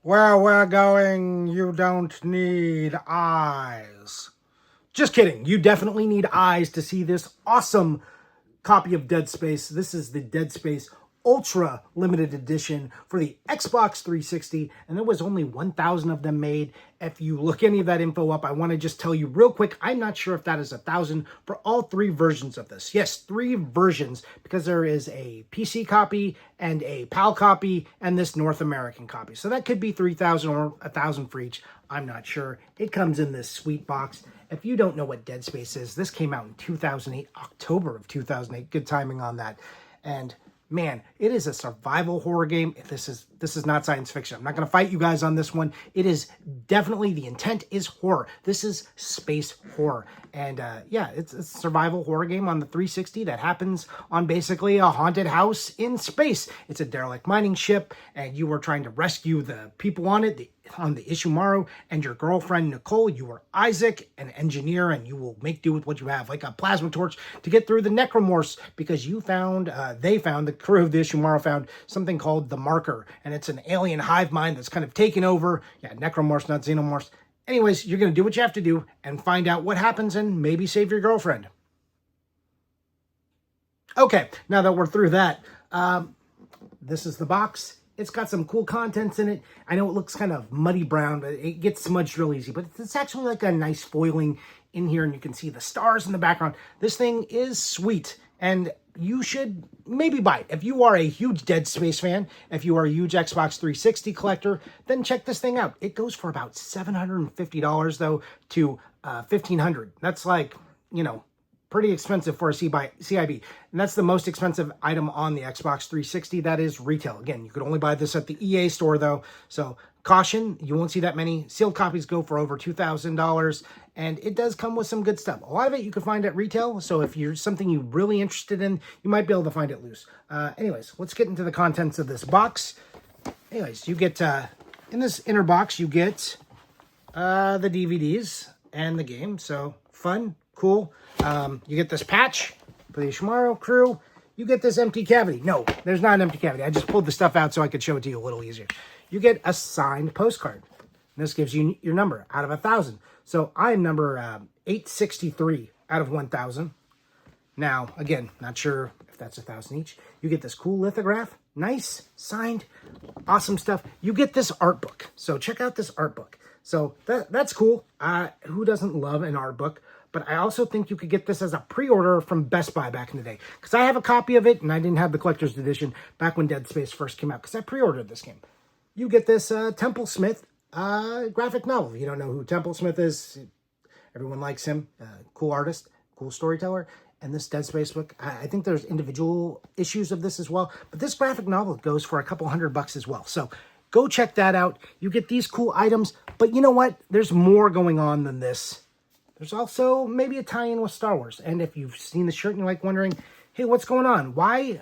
Where we're going, you don't need eyes. Just kidding. You definitely need eyes to see this awesome copy of Dead Space. This is the Dead Space Ultra Limited Edition for the Xbox 360, and there was only 1,000 of them made. If you look any of that info up, I want to just tell you real quick, I'm not sure if that is 1,000 for all three versions of this. Yes, three versions, because there is a PC copy and a PAL copy and this North American copy. So that could be 3,000 or 1,000 for each. I'm not sure. It comes in this sweet box. If you don't know what Dead Space is, this came out in 2008, October of 2008. Good timing on that. And man, it is a survival horror game. This is not science fiction. I'm not going to fight you guys on this one. It is definitely, the intent is horror. This is space horror. And yeah, it's a survival horror game on the 360 that happens on basically a haunted house in space. It's a derelict mining ship, and you are trying to rescue the people on it, on the Ishimura, and your girlfriend Nicole. You are Isaac, an engineer, and you will make do with what you have, like a plasma torch, to get through the Necromorphs, because you found, the crew of the Ishimura found something called the Marker, and it's an alien hive mind that's kind of taken over. Yeah, Necromorphs, not Xenomorphs. Anyways, you're going to do what you have to do and find out what happens and maybe save your girlfriend. Okay, now that we're through that, this is the box. It's got some cool contents in it. I know it looks kind of muddy brown, but it gets smudged real easy. But it's actually like a nice foiling in here, and you can see the stars in the background. This thing is sweet, and you should maybe buy it. If you are a huge Dead Space fan, if you are a huge Xbox 360 collector, then check this thing out. It goes for about $750, though, to $1,500. That's like, you know, pretty expensive for a CIB. And that's the most expensive item on the Xbox 360. That is retail. Again, you could only buy this at the EA store, though. So caution, you won't see that many. Sealed copies go for over $2,000. And it does come with some good stuff. A lot of it you can find at retail. So if you're something you're really interested in, you might be able to find it loose. Anyways, let's get into the contents of this box. Anyways, you get, in this inner box, you get the DVDs and the game. So fun, cool. You get this patch for the Ishimura crew. You get this empty cavity. No, there's not an empty cavity. I just pulled the stuff out so I could show it to you a little easier. You get a signed postcard. This gives you your number out of 1,000. So I'm number 863 out of 1,000. Now, again, not sure if that's 1,000 each. You get this cool lithograph. Nice, signed, awesome stuff. You get this art book. So check out this art book. So that's cool. Who doesn't love an art book? But I also think you could get this as a pre-order from Best Buy back in the day. Because I have a copy of it, and I didn't have the collector's edition back when Dead Space first came out, because I pre-ordered this game. You get this Temple Smith graphic novel. If you don't know who Temple Smith is, everyone likes him. Cool artist, cool storyteller. And this Dead Space book, I think there's individual issues of this as well. But this graphic novel goes for a couple $100 as well. So go check that out. You get these cool items. But you know what? There's more going on than this. There's also maybe a tie-in with Star Wars. And if you've seen the shirt and you're like wondering, hey, what's going on? Why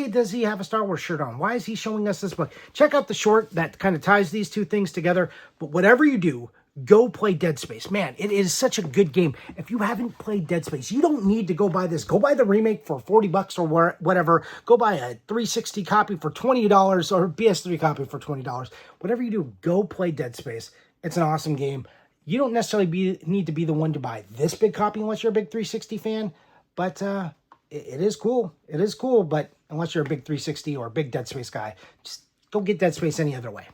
does he have a Star Wars shirt on? Why is he showing us this book? Check out the short that kind of ties these two things together. But whatever you do, go play Dead Space. Man, it is such a good game. If you haven't played Dead Space, you don't need to go buy this. Go buy the remake for $40 or whatever. Go buy a 360 copy for $20 or a PS3 copy for $20. Whatever you do, go play Dead Space. It's an awesome game. You don't necessarily need to be the one to buy this big copy unless you're a big 360 fan. But it is cool. It is cool, but unless you're a big 360 or a big Dead Space guy, just go get Dead Space any other way.